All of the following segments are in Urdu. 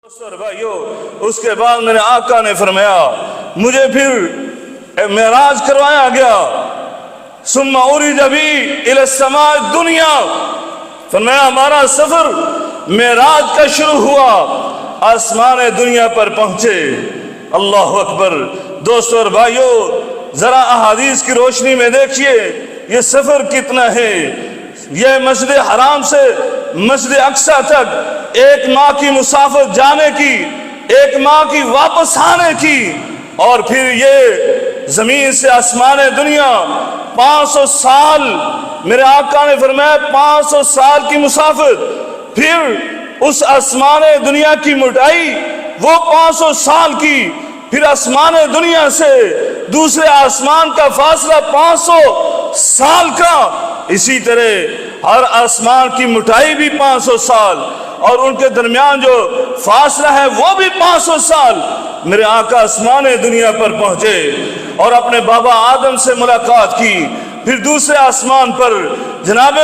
دوستو بھائیو، اس کے بعد میرے آقا نے فرمایا مجھے پھر معراج کروایا گیا، ثم عرج بی الی السماء الدنیا، فرمایا ہمارا سفر معراج کا شروع ہوا، آسمان دنیا پر پہنچے۔ اللہ اکبر۔ دوستو اور بھائیو، ذرا احادیث کی روشنی میں دیکھیے یہ سفر کتنا ہے۔ یہ مسجد حرام سے مسجد اقصی تک ایک ماہ کی مسافت جانے کی، ایک ماہ کی واپس آنے کی، اور پھر یہ زمین سے آسمان دنیا 500 سال، میرے آقا نے فرمایا 500 سال کی مسافت، پھر اس آسمان دنیا کی مٹائی وہ 500 سال کی، پھر آسمان دنیا سے دوسرے آسمان کا فاصلہ 500 سال کا، اسی طرح ہر آسمان کی مٹائی بھی 500 سال، اور ان کے درمیان جو فاصلہ ہے وہ بھی 500 سال۔ میرے آقا آسمان دنیا پر پہنچے اور اپنے بابا آدم سے ملاقات کی، پھر دوسرے آسمان پر جناب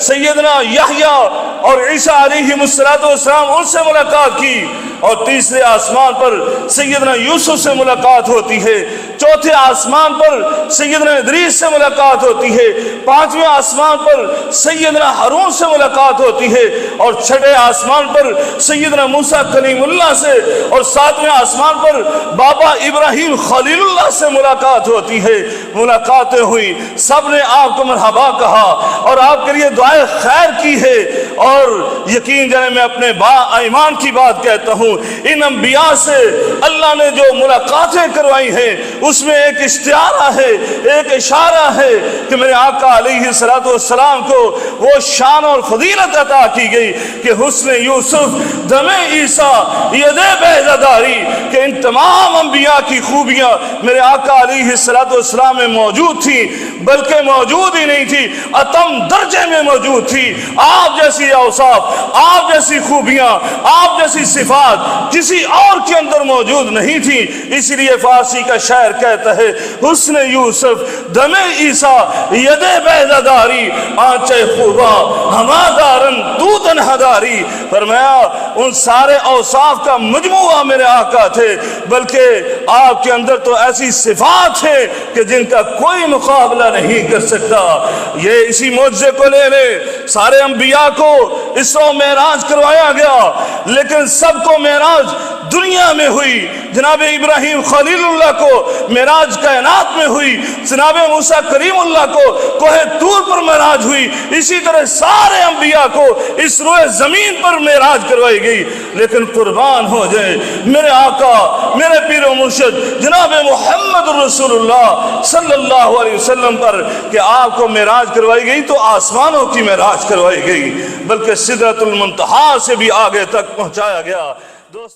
سیدنا یحییٰ اور عیسیٰ علیہ السلام ان سے ملاقات کی، اور تیسرے آسمان پر سیدنا یوسف سے ملاقات ہوتی ہے، چوتھے آسمان پر سیدنا ادریس سے ملاقات ہوتی ہے، پانچویں آسمان پر سیدنا ہارون سے ملاقات ہوتی ہے، اور چھٹے آسمان پر سیدنا موسیٰ کلیم اللہ سے، اور ساتویں آسمان پر بابا ابراہیم خلیل اللہ سے ملاقات ہوتی ہے۔ ملاقاتیں ہوئی، سب نے آپ کو مرحبا کہا اور آپ کے لیے دعائیں خیر کی ہے، اور یقین جانے میں اپنے ایمان کی بات کہتا ہوں، ان انبیاء سے اللہ نے جو ملاقاتیں کروائی ہیں اس میں ایک اشتہارہ ہے، ایک اشارہ ہے کہ میرے آقا علیہ السلام کو وہ شان اور فضیلت عطا کی گئی کہ حسن یوسف دم عیسیٰ ید بیضداری، کہ ان تمام انبیاء کی خوبیاں میرے آقا علیہ السلام میں موجود تھی، بلکہ موجود ہی نہیں تھی، اتم درجے میں موجود تھی۔ آپ جیسی اوصاف، آپ جیسی خوبیاں، آپ جیسی صفات کسی اور کے اندر موجود نہیں تھی۔ اس لیے فارسی کا شاعر کہتا ہے حسن یوسف دم عیسیٰ ید بیضداری، آنچے خوبا ہما دارن تو تنہا داری۔ فرمایا ان سارے اوصاف کا مجموعہ میرے آقا تھے، بلکہ آپ کے اندر تو ایسی صفات ہیں کہ جن کا کوئی مقابلہ نہیں کر سکتا۔ یہ اسی معجزے کو لے لے، سارے انبیاء کو اسراء و معراج کروایا گیا، لیکن سب کو معراج دنیا میں ہوئی۔ جناب ابراہیم خلیل اللہ کو معراج کائنات میں ہوئی، جناب موسیٰ کریم اللہ کو کوہ طور پر معراج ہوئی، اسی طرح سارے انبیاء کو اس روئے زمین پر معراج کروائی گئی۔ لیکن قربان ہو جائے میرے آقا، میرے پیر و مرشد جناب محمد رسول اللہ صلی اللہ علیہ وسلم پر کہ آپ کو معراج کروائی گئی تو آسمانوں کی معراج کروائی گئی، بلکہ سدرۃ المنتہا سے بھی آگے تک پہنچایا گیا۔ دوست